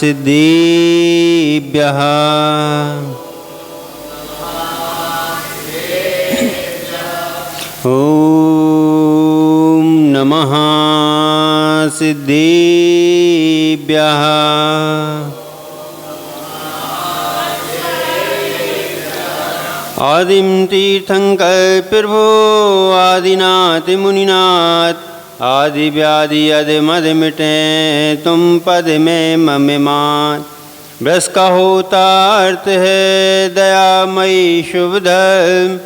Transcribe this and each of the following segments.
सिद्धेभ्यः ॐ नमः सिद्धेभ्यः आदिं तीर्थंकर्पिर्भो आदिनाथ आदिव्याधि अदमद मिटे तुम पद में ममिमान ब्रस का होता अर्थ है दयामयी शुभ धर्म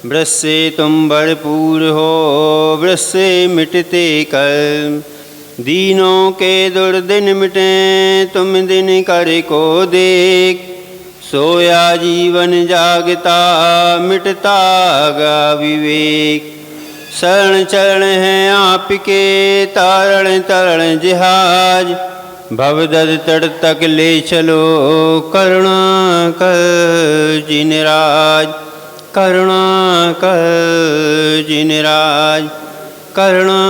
ब्रस से तुम भरपूर हो ब्रस से मिटते कर्म दीनों के दुर्दिन मिटे तुम दिन कर को देख सोया जीवन जागता मिटता गा विवेक शरण चरण हैं आपके तारण तरण जिहाज भवदद तट तक ले चलो करुणा कर जिनराज करुणा कर जिनराज करुणा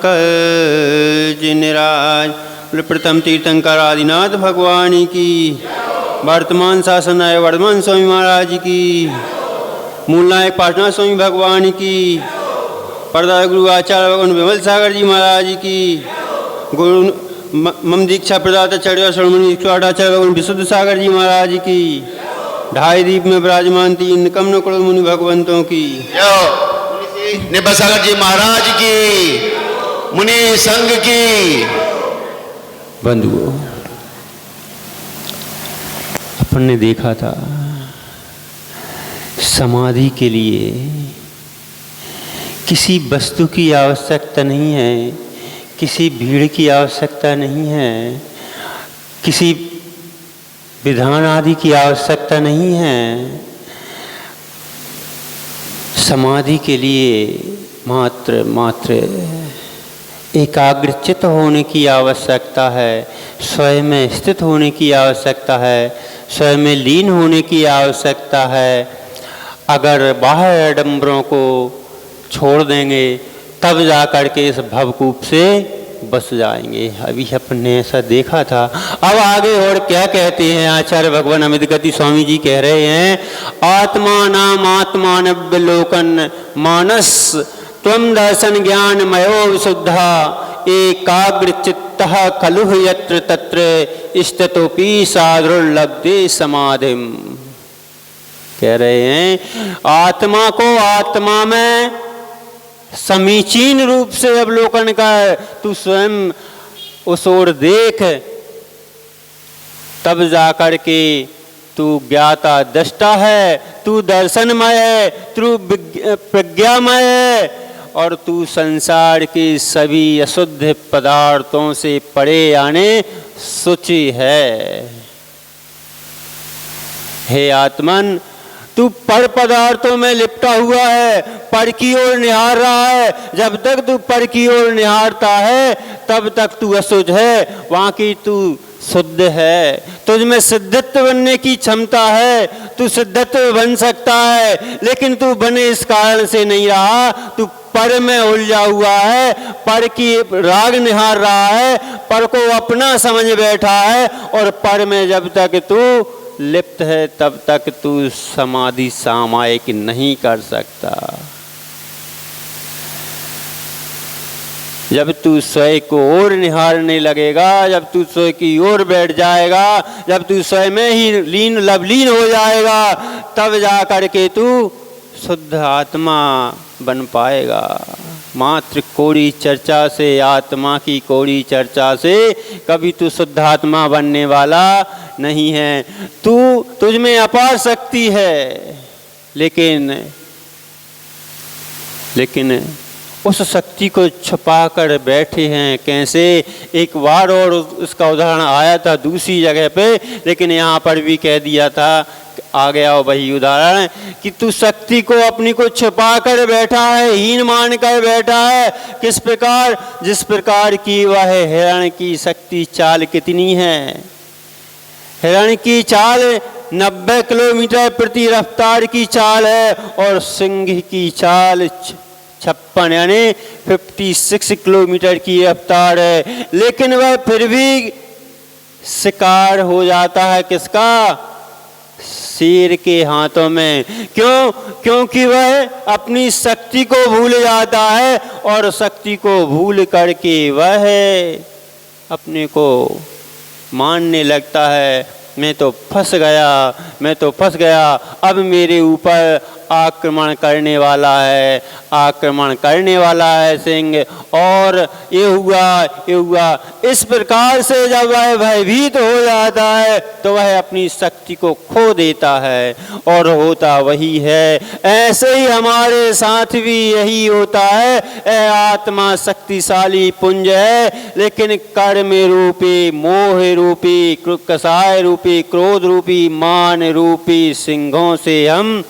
कर जिनराज। प्रथम तीर्थंकर आदिनाथ भगवान की वर्तमान शासन आय वर्धमान स्वामी महाराज की मूल नायक पाटना स्वामी भगवान की परदाय गुरु आचार्य भगवान विमल सागर जी महाराज की गुरु मम दीक्षा प्रदाता चढ़िया श्रमणी आचार्य भगवान विशुद्ध सागर जी महाराज की ढाई दीप में विराजमान 3 कमल करोड़ मुनि भगवंतों की निब्बा सागर जी महाराज की मुनि संघ की। बंधुओं, अपन ने देखा था समाधि के लिए किसी वस्तु की आवश्यकता नहीं है, किसी भीड़ की आवश्यकता नहीं है, किसी विधान आदि की आवश्यकता नहीं है। समाधि के लिए मात्र एकाग्रचित होने की आवश्यकता है, स्वयं में स्थित होने की आवश्यकता है, स्वयं में लीन होने की आवश्यकता है। अगर बाह्य आडंबरों को छोड़ देंगे तब जा कर के इस भवकूप से बच जाएंगे। अभी अपन ने ऐसा देखा था। अब आगे और क्या कहते हैं आचार्य भगवान अमित गति स्वामी जी कह रहे हैं, आत्मा नाम आत्मानव्यलोकन मानस त्वं दर्शन ज्ञान मयो विशुद्धा एकाग्र चित्तः खलु यत्र तत्र स्थितोपि साधुर्लब्धे समाधिम। कह रहे हैं आत्मा को आत्मा में समीचीन रूप से अवलोकन कर, तू स्वयं उस ओर देख, तब जाकर के तू ज्ञाता दृष्टा है, तू दर्शनमय है, तू प्रज्ञामय है और तू संसार के सभी अशुद्ध पदार्थों से परे आने शुचि है। हे आत्मन, तू पर पदार्थों में लिपटा हुआ है, पर की ओर निहार रहा है। जब तक तू पर की ओर निहारता है तब तक तू अशुद्ध है, वहाँ की तू शुद्ध है। तुझ में सिद्धत्व बनने की क्षमता है, तू सिद्धत्व बन सकता है, लेकिन तू बने इस कारण से नहीं रहा, तू पर में उलझा हुआ है, पर की राग निहार रहा है, पर को अपना समझ बैठा है और पर में जब तक तू लिप्त है तब तक तू समाधि सामायिक नहीं कर सकता। जब तू स्वयं को ओर निहारने लगेगा, जब तू स्वयं की ओर बैठ जाएगा, जब तू स्वयं में ही लवलीन हो जाएगा, तब जा कर के तू शुद्ध आत्मा बन पाएगा। मात्र कोड़ी चर्चा से, आत्मा की कोड़ी चर्चा से कभी तू शुद्ध आत्मा बनने वाला नहीं है। तुझ में अपार शक्ति है, लेकिन उस शक्ति को छुपा कर बैठे हैं। कैसे? एक बार और उसका उदाहरण आया था दूसरी जगह पे, लेकिन यहाँ पर भी कह दिया था, आ गया वही उदाहरण कि तू शक्ति को अपनी को छुपा कर बैठा है, हीन मान कर बैठा है। किस प्रकार? जिस प्रकार की वह हिरण की शक्ति चाल कितनी है। हिरण की चाल 90 किलोमीटर प्रति रफ्तार की चाल है और सिंह की चाल 56 यानी 56 किलोमीटर की रफ्तार है, लेकिन वह फिर भी शिकार हो जाता है किसका? शेर के हाथों में। क्यों? क्योंकि वह अपनी शक्ति को भूल जाता है और शक्ति को भूल करके वह अपने को मानने लगता है मैं तो फंस गया, मैं तो फंस गया, अब मेरे ऊपर आक्रमण करने वाला है, आक्रमण करने वाला है सिंह। और ये हुआ। इस प्रकार से जब वह भयभीत हो जाता है तो वह अपनी शक्ति को खो देता है और होता वही है। ऐसे ही हमारे साथ भी यही होता है। यह आत्मा शक्तिशाली पुंज है, लेकिन कर्म रूपी, मोह रूपी, कसाय रूपी, क्रोध रूपी, मान रूपी सिंहों से हम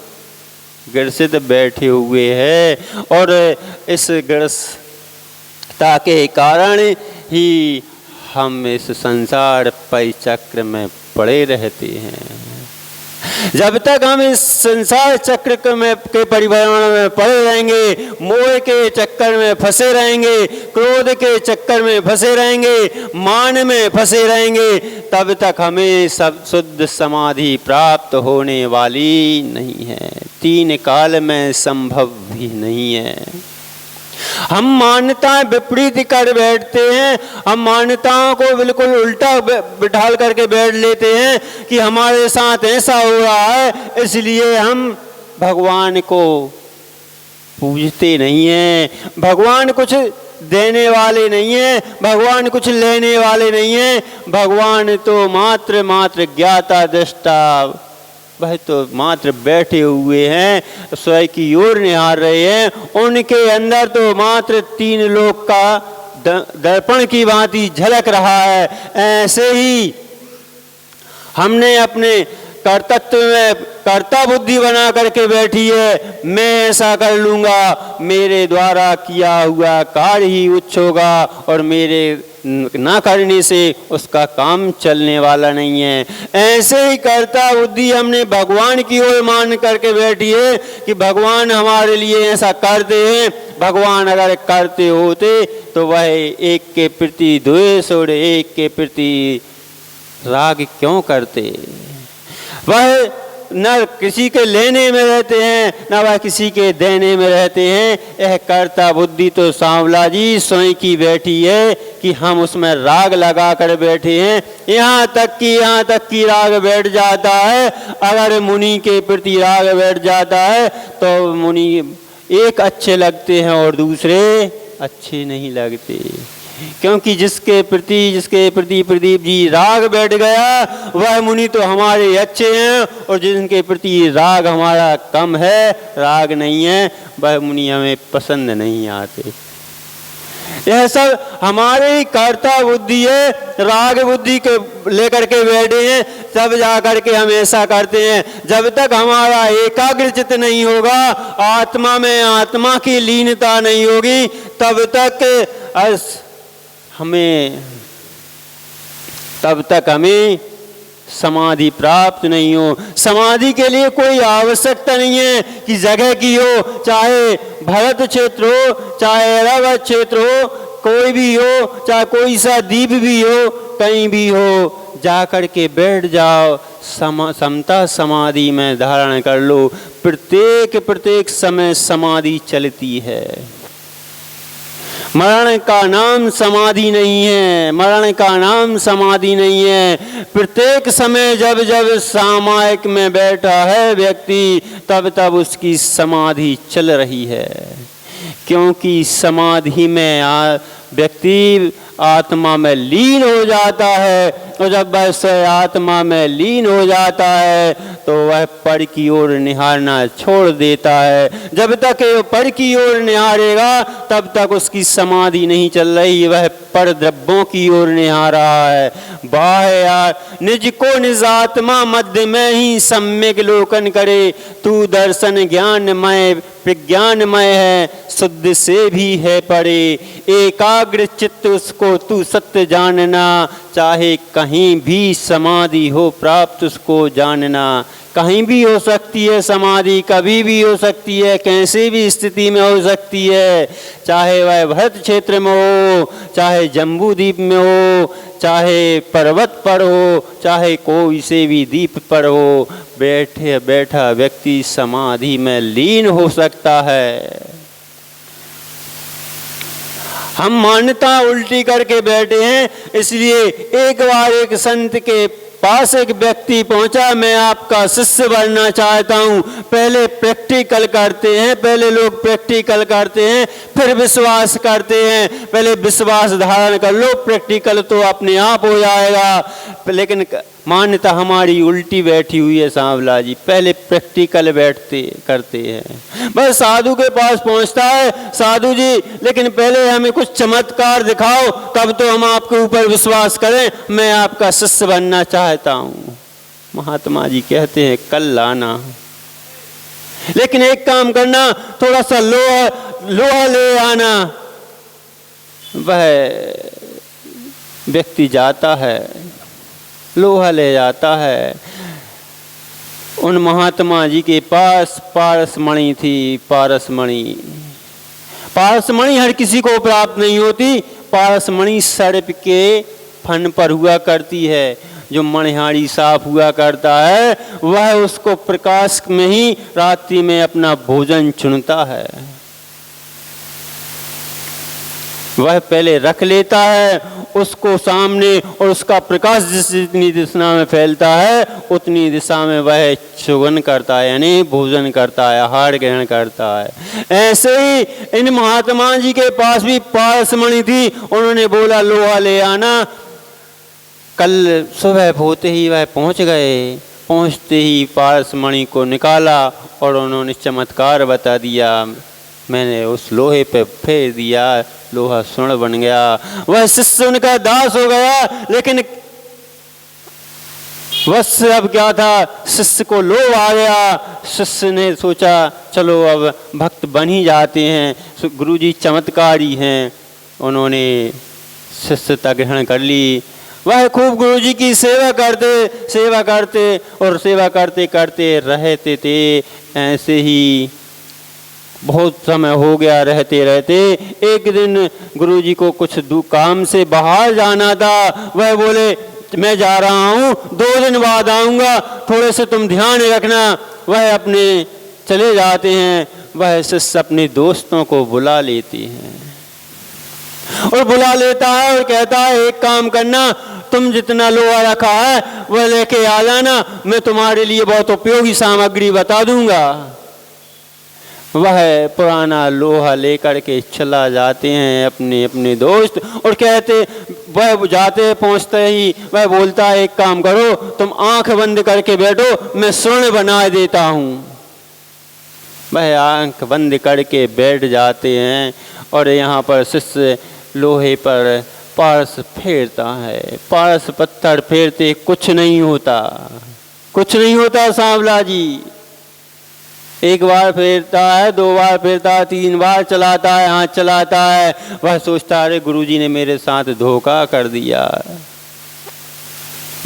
ग्रसित बैठे हुए हैं और इस ग्रस्तता के कारण ही हम इस संसार परिचक्र में पड़े रहते हैं। जब तक हम इस संसार चक्र के परिभ्रमण में पड़े रहेंगे, मोह के चक्कर में फंसे रहेंगे, क्रोध के चक्कर में फंसे रहेंगे, मान में फंसे रहेंगे, तब तक हमें सब शुद्ध समाधि प्राप्त होने वाली नहीं है। 3 काल में संभव भी नहीं है। हम मान्यताएं विपरीत कर बैठते हैं। हम मान्यताओं को बिल्कुल उल्टा बिठाल करके बैठ लेते हैं कि हमारे साथ ऐसा हो रहा है, इसलिए हम भगवान को पूजते नहीं हैं। भगवान कुछ देने वाले नहीं हैं, भगवान कुछ लेने वाले नहीं हैं। भगवान तो मात्र ज्ञाता दृष्टा, वह तो मात्र बैठे हुए हैं, स्वयं की ओर निहार रहे हैं। उनके अंदर तो मात्र 3 लोक का दर्पण की भांति झलक रहा है। ऐसे ही हमने अपने कर्तव्य में कर्ता बुद्धि बना करके बैठी है। मैं ऐसा कर लूँगा, मेरे द्वारा किया हुआ कार्य ही उच्च होगा और मेरे ना करने से उसका काम चलने वाला नहीं है। ऐसे ही कर्ता बुद्धि हमने भगवान की ओर मान करके बैठी है कि भगवान हमारे लिए ऐसा करते हैं। भगवान अगर करते होते तो वह एक के प्रति द्वेष और एक के प्रति राग क्यों करते? वह न किसी के लेने में रहते हैं, न वह किसी के देने में रहते हैं। यह कर्ता बुद्धि तो सांवला जी स्वयं की बैठी है कि हम उसमें राग लगा कर बैठे हैं। यहाँ तक कि राग बैठ जाता है। अगर मुनि के प्रति राग बैठ जाता है तो मुनि एक अच्छे लगते हैं और दूसरे अच्छे नहीं लगते, क्योंकि जिसके प्रति प्रदीप जी राग बैठ गया वह मुनि तो हमारे अच्छे हैं, और जिनके प्रति राग हमारा कम है, राग नहीं है, वह मुनि हमें पसंद नहीं आते। यह सब हमारे ही कर्ता बुद्धि है, राग बुद्धि के लेकर के बैठे हैं, तब जा करके हम ऐसा करते हैं। जब तक हमारा एकाग्र चित्त नहीं होगा, आत्मा में आत्मा की लीनता नहीं होगी, तब तक हमें समाधि प्राप्त नहीं हो। समाधि के लिए कोई आवश्यकता नहीं है कि जगह की हो, चाहे भरत क्षेत्र हो, चाहे ऐरावत क्षेत्र हो, कोई भी हो, चाहे कोई सा द्वीप भी हो, कहीं भी हो, जा कर के बैठ जाओ, समता समाधि में धारण कर लो। प्रत्येक समय समाधि चलती है। मरण का नाम समाधि नहीं है, मरण का नाम समाधि नहीं है। प्रत्येक समय जब सामायिक में बैठा है व्यक्ति, तब उसकी समाधि चल रही है, क्योंकि समाधि में व्यक्ति आत्मा में लीन हो जाता है, और जब वह आत्मा में लीन हो जाता है तो वह पर की ओर निहारना छोड़ देता है। जब तक वो पर की ओर निहारेगा तब तक उसकी समाधि नहीं चल रही, वह पर द्रव्यों की ओर निहार रहा है। बाह्य निज को निज आत्मा मध्य में ही सम्यक लोकन करे, तू दर्शन ज्ञानमय विज्ञानमय है, शुद्ध से भी है परे। एकाग्र चित्त उसको तू सत्य जानना, चाहे कहीं भी समाधि हो प्राप्त उसको जानना। कहीं भी हो सकती है समाधि, कभी भी हो सकती है, कैसे भी स्थिति में हो सकती है, चाहे वह भरत क्षेत्र में हो, चाहे जम्बू द्वीप में हो, चाहे पर्वत पर हो, चाहे कोई से भी द्वीप पर हो, बैठे बैठा व्यक्ति समाधि में लीन हो सकता है। हम मान्यता उल्टी करके बैठे हैं, इसलिए एक बार एक संत के पास एक व्यक्ति पहुंचा, मैं आपका शिष्य बनना चाहता हूं। पहले प्रैक्टिकल करते हैं, पहले लोग प्रैक्टिकल करते हैं फिर विश्वास करते हैं। पहले विश्वास धारण कर लो, प्रैक्टिकल तो अपने आप हो जाएगा। लेकिन मान्यता हमारी उल्टी बैठी हुई है सांवला जी, पहले प्रैक्टिकल बैठते करते हैं। बस साधु के पास पहुंचता है, साधु जी लेकिन पहले हमें कुछ चमत्कार दिखाओ, तब तो हम आपके ऊपर विश्वास करें, मैं आपका शिष्य बनना चाहता हूं। महात्मा जी कहते हैं कल लाना, लेकिन एक काम करना, थोड़ा सा लोहा ले आना। वह व्यक्ति जाता है, लोहा ले जाता है। उन महात्मा जी के पास पारसमणि थी। पारसमणि हर किसी को प्राप्त नहीं होती। पारसमणि सर्प के फन पर हुआ करती है। जो मणिहारी साफ हुआ करता है वह उसको प्रकाश में ही रात्रि में अपना भोजन चुनता है। वह पहले रख लेता है उसको सामने, और उसका प्रकाश जितनी दिशा में फैलता है उतनी दिशा में वह चुगन करता है, यानी भोजन करता है, आहार ग्रहण करता है। ऐसे ही इन महात्मा जी के पास भी पारसमणि थी। उन्होंने बोला लोहा ले आना। कल सुबह होते ही वह पहुंच गए। पहुंचते ही पारसमणि को निकाला और उन्होंने चमत्कार बता दिया। मैंने उस लोहे पे फेर दिया, लोहा स्वर्ण बन गया। वह शिष्य उनका दास हो गया। लेकिन बस अब क्या था, शिष्य को लोभ आ गया। शिष्य ने सोचा चलो अब भक्त बन ही जाते हैं, गुरुजी चमत्कारी हैं। उन्होंने शिष्यता ग्रहण कर ली। वह खूब गुरुजी की सेवा करते और सेवा करते करते रहते थे। ऐसे ही बहुत समय हो गया। रहते रहते एक दिन गुरुजी को कुछ काम से बाहर जाना था। वह बोले मैं जा रहा हूँ, 2 दिन बाद आऊँगा, थोड़े से तुम ध्यान रखना। वह अपने चले जाते हैं। वह शिष्य अपने दोस्तों को बुला लेती हैं और बुला लेता है और कहता है एक काम करना, तुम जितना लोहा रखा है वह लेके आ जाना, मैं तुम्हारे लिए बहुत उपयोगी सामग्री बता दूंगा। वह पुराना लोहा लेकर के चला जाते हैं अपने दोस्त, और कहते वह जाते पहुंचते ही वह बोलता है एक काम करो, तुम आंख बंद करके बैठो, मैं स्वर्ण बना देता हूँ। वह आंख बंद करके बैठ जाते हैं और यहाँ पर शिष्य लोहे पर पारस फेरता है। पारस पत्थर फेरते कुछ नहीं होता सांवला जी। एक बार फेरता है, 2 बार फेरता है, 3 बार चलाता है, हाथ चलाता है। वह सोचता है अरे गुरुजी ने मेरे साथ धोखा कर दिया।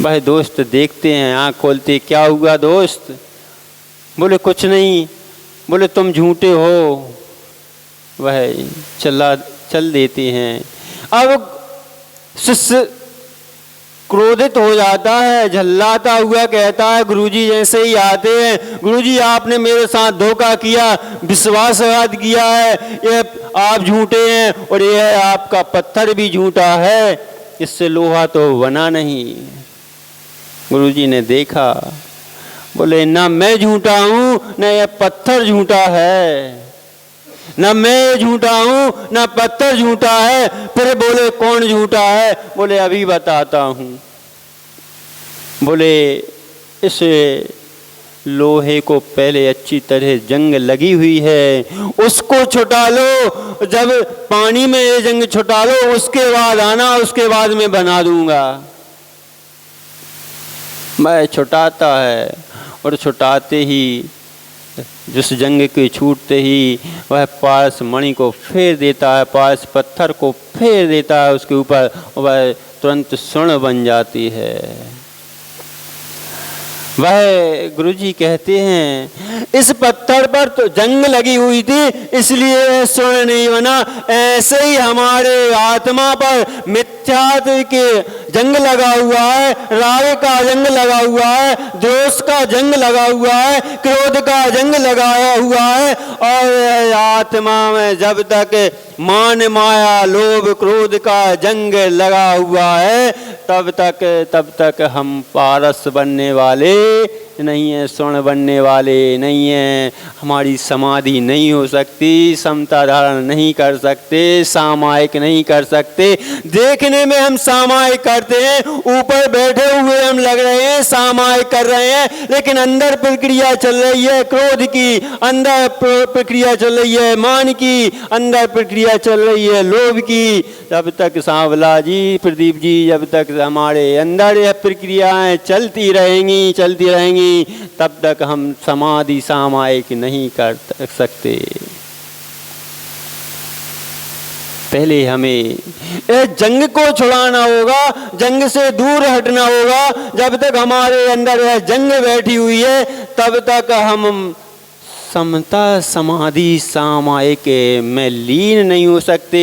वह दोस्त देखते हैं, आँख खोलते, क्या हुआ दोस्त? बोले कुछ नहीं। बोले तुम झूठे हो। वह चल देते हैं। अब शिष्य क्रोधित हो जाता है, झल्लाता हुआ कहता है गुरुजी जैसे ही आते हैं, गुरुजी आपने मेरे साथ धोखा किया, विश्वासघात किया है, ये आप झूठे हैं और यह आपका पत्थर भी झूठा है, इससे लोहा तो बना नहीं। गुरुजी ने देखा, बोले ना मैं झूठा हूँ ना यह पत्थर झूठा है, ना मैं झूठा हूँ ना पत्थर झूठा है। फिर बोले कौन झूठा है? बोले अभी बताता हूँ। बोले इस लोहे को पहले अच्छी तरह जंग लगी हुई है, उसको छुटा लो, जब पानी में ये जंग छुटा लो उसके बाद आना, उसके बाद मैं बना दूंगा। मैं छुटाता है और छुटाते ही जिस जंग के छूटते ही वह पारस मणि को फेर देता है, पारस पत्थर को फेर देता है उसके ऊपर, वह तुरंत स्वर्ण बन जाती है। वह गुरुजी कहते हैं इस पत्थर पर तो जंग लगी हुई थी इसलिए स्वर्ण नहीं बना। ऐसे ही हमारे आत्मा पर मिथ्यात्व के जंग लगा हुआ है, राग का जंग लगा हुआ है, दोष का जंग लगा हुआ है, क्रोध का जंग लगाया हुआ है। और आत्मा में जब तक मान माया लोभ क्रोध का जंग लगा हुआ है तब तक हम पारस बनने वाले नहीं है, स्वर्ण बनने वाले नहीं है। हमारी समाधि नहीं हो सकती, समता धारण नहीं कर सकते, सामायिक नहीं कर सकते। देखने में हम सामायिक करते हैं, ऊपर बैठे हुए हम लग रहे हैं सामायिक कर रहे हैं, लेकिन अंदर प्रक्रिया चल रही है क्रोध की, अंदर प्रक्रिया चल रही है मान की, अंदर प्रक्रिया चल रही है लोभ की। जब तक सांवला जी प्रदीप जी जब तक हमारे अंदर यह प्रक्रियाएं चलती रहेंगी तब तक हम समाधि सामायिक नहीं कर सकते। पहले हमें जंग को छुड़ाना होगा, जंग से दूर हटना होगा। जब तक हमारे अंदर यह जंग बैठी हुई है तब तक हम समता समाधि सामायिक में लीन नहीं हो सकते,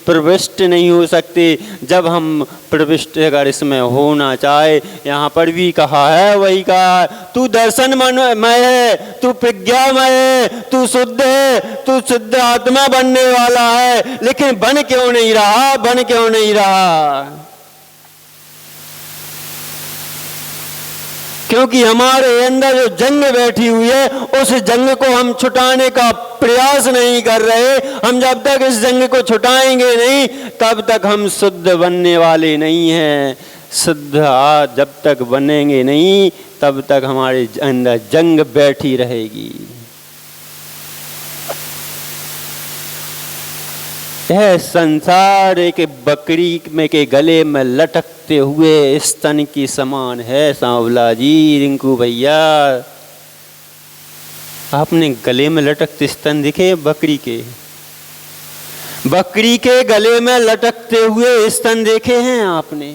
प्रविष्ट नहीं हो सकते। जब हम प्रविष्ट अगर इसमें होना चाहे, यहाँ पर भी कहा है वही कहा, तू दर्शनमय है, तू प्रज्ञामय है, तू शुद्ध है, तू शुद्ध आत्मा बनने वाला है, लेकिन बन क्यों नहीं रहा? क्योंकि हमारे अंदर जो जंग बैठी हुई है उस जंग को हम छुटाने का प्रयास नहीं कर रहे। हम जब तक इस जंग को छुटाएंगे नहीं तब तक हम शुद्ध बनने वाले नहीं हैं। शुद्ध जब तक बनेंगे नहीं तब तक हमारे अंदर जंग बैठी रहेगी। यह संसार एक बकरी में के गले में लटकते हुए स्तन की समान है। सांवला जी, रिंकू भैया, आपने गले में लटकते स्तन दिखे बकरी के? बकरी के गले में लटकते हुए स्तन देखे हैं आपने?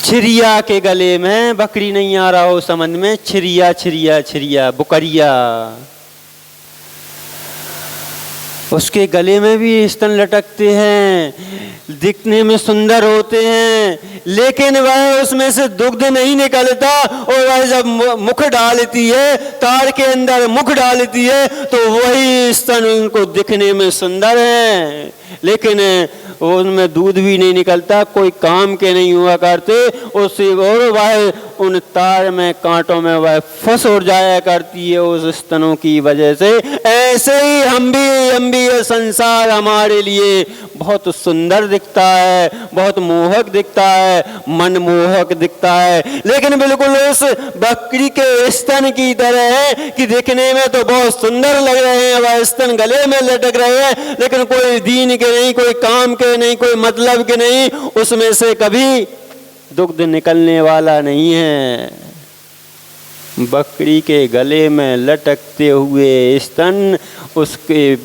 छिरिया के गले में, बकरी नहीं आ रहा हो समझ में, छिरिया बुकरिया, उसके गले में भी स्तन लटकते हैं, दिखने में सुंदर होते हैं, लेकिन वह उसमें से दुग्ध नहीं निकलता। और वह जब मुख डालती है, तार के अंदर मुख डालती है, तो वही स्तन उनको दिखने में सुंदर है, लेकिन उनमें दूध भी नहीं निकलता, कोई काम के नहीं हुआ करते उससे, और वह उन तार में कांटों में वह फंस उड़ जाया करती है उस स्तनों की वजह से। ऐसे ही हम भी ये संसार हमारे लिए बहुत सुंदर दिखता है, बहुत मोहक दिखता है, मनमोहक दिखता है, लेकिन बिल्कुल उस बकरी के स्तन की तरह है कि दिखने में तो बहुत सुंदर लग रहे हैं, वह स्तन गले में लटक रहे हैं, लेकिन कोई दीन के नहीं, कोई काम के नहीं, कोई मतलब के नहीं, उसमें से कभी दुग्ध निकलने वाला नहीं है। बकरी के गले में लटकते हुए स्तन उसके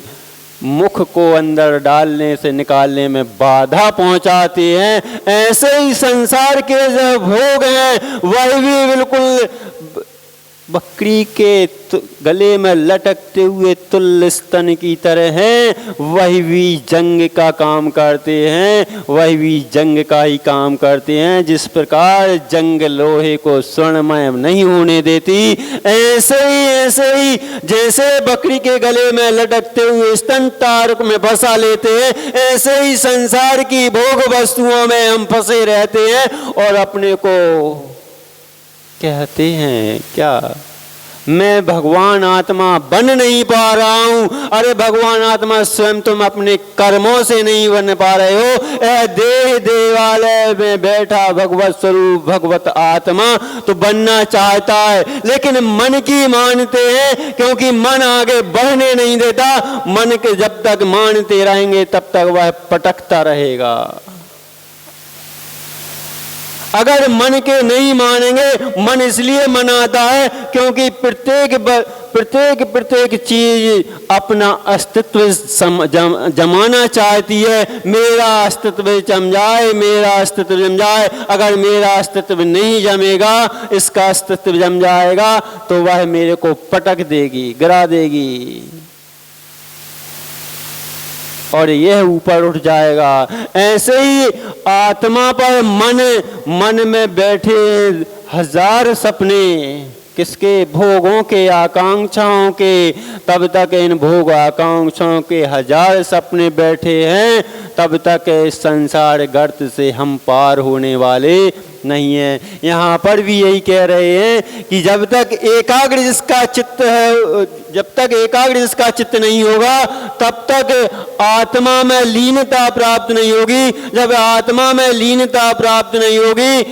मुख को अंदर डालने से निकालने में बाधा पहुंचाते हैं। ऐसे ही संसार के जो भोग हैं वह भी बिल्कुल बकरी के गले में लटकते हुए तुल्य स्तन की तरह हैं। वही भी जंग का काम करते हैं, वही भी जंग का ही काम करते हैं। जिस प्रकार जंग लोहे को स्वर्णमय नहीं होने देती, ऐसे ही जैसे बकरी के गले में लटकते हुए स्तन तार में फंसा लेते हैं, ऐसे ही संसार की भोग वस्तुओं में हम फंसे रहते हैं और अपने को कहते हैं क्या, मैं भगवान आत्मा बन नहीं पा रहा हूं। अरे भगवान आत्मा स्वयं तुम अपने कर्मों से नहीं बन पा रहे हो। देह देवालय में बैठा भगवत स्वरूप भगवत आत्मा तो बनना चाहता है, लेकिन मन की मानते हैं, क्योंकि मन आगे बढ़ने नहीं देता। मन के जब तक मानते रहेंगे तब तक वह पटकता रहेगा। अगर मन के नहीं मानेंगे, मन इसलिए मनाता है क्योंकि प्रत्येक चीज अपना अस्तित्व जमाना चाहती है। मेरा अस्तित्व जम जाए, मेरा अस्तित्व जम जाए। अगर मेरा अस्तित्व नहीं जमेगा, इसका अस्तित्व जम जाएगा तो वह मेरे को पटक देगी, गिरा देगी और यह ऊपर उठ जाएगा। ऐसे ही आत्मा पर मन में बैठे हजार सपने, किसके? भोगों के, आकांक्षाओं के। तब तक इन भोग आकांक्षाओं के हजार सपने बैठे हैं, तब तक इस संसार गर्त से हम पार होने वाले नहीं है। यहाँ पर भी यही कह रहे हैं कि जब तक एकाग्र जिसका चित्त है, जब तक एकाग्र जिसका चित्त नहीं होगा, तब तक आत्मा में लीनता प्राप्त नहीं होगी। जब आत्मा में लीनता प्राप्त नहीं होगी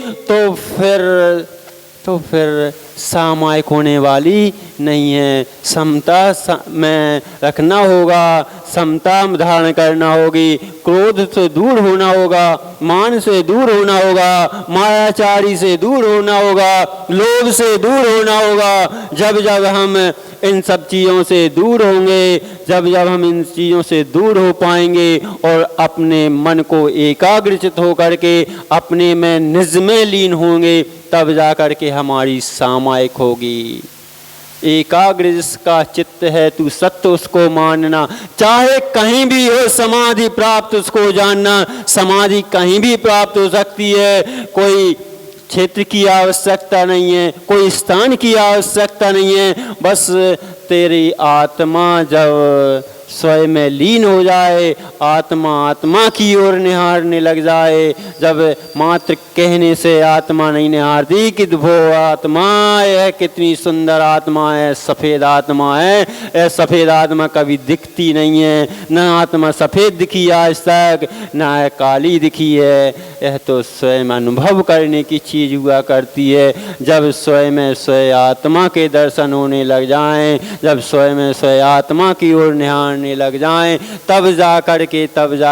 तो फिर सामायिक होने वाली नहीं है। समता में रखना होगा, समता धारण करना होगी, क्रोध से दूर होना होगा, मान से दूर होना होगा, मायाचारी से दूर होना होगा, लोभ से दूर होना होगा। जब जब हम इन सब चीज़ों से दूर होंगे, जब जब हम इन चीज़ों से दूर हो पाएंगे और अपने मन को एकाग्रचित होकर के अपने में निज में लीन होंगे, तब जाकर के हमारी सामायिक होगी। एकाग्र जिसका चित्त है, तू सत्य उसको मानना। चाहे कहीं भी हो समाधि प्राप्त, उसको जानना। समाधि कहीं भी प्राप्त हो सकती है, कोई क्षेत्र की आवश्यकता नहीं है, कोई स्थान की आवश्यकता नहीं है। बस तेरी आत्मा जब स्वयं में लीन हो जाए, आत्मा की ओर निहारने लग जाए, जब मात्र कहने से आत्मा नहीं निहारती कि वो आत्मा है, कितनी सुंदर आत्मा है, सफ़ेद आत्मा है। यह सफ़ेद आत्मा कभी दिखती नहीं है, न आत्मा सफ़ेद दिखी आज तक, न काली दिखी है। यह तो स्वयं अनुभव करने की चीज़ हुआ करती है। जब स्वयं में स्वयं आत्मा के दर्शन होने लग जाएं, जब स्वयं में स्वयं आत्मा की ओर निहारने लग जाएं, तब जा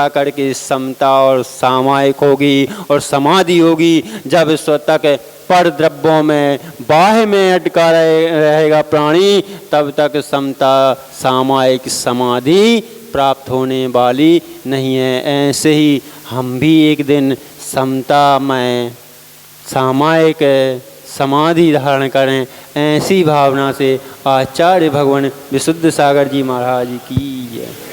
कर के समता और सामायिक होगी और समाधि होगी। जब स्वतक पर द्रव्यों में, बाह्य में अटका रहेगा प्राणी, तब तक समता सामायिक समाधि प्राप्त होने वाली नहीं है। ऐसे ही हम भी एक दिन समता में सामायिक समाधि धारण करें, ऐसी भावना से आचार्य भगवान विशुद्ध सागर जी महाराज की जय।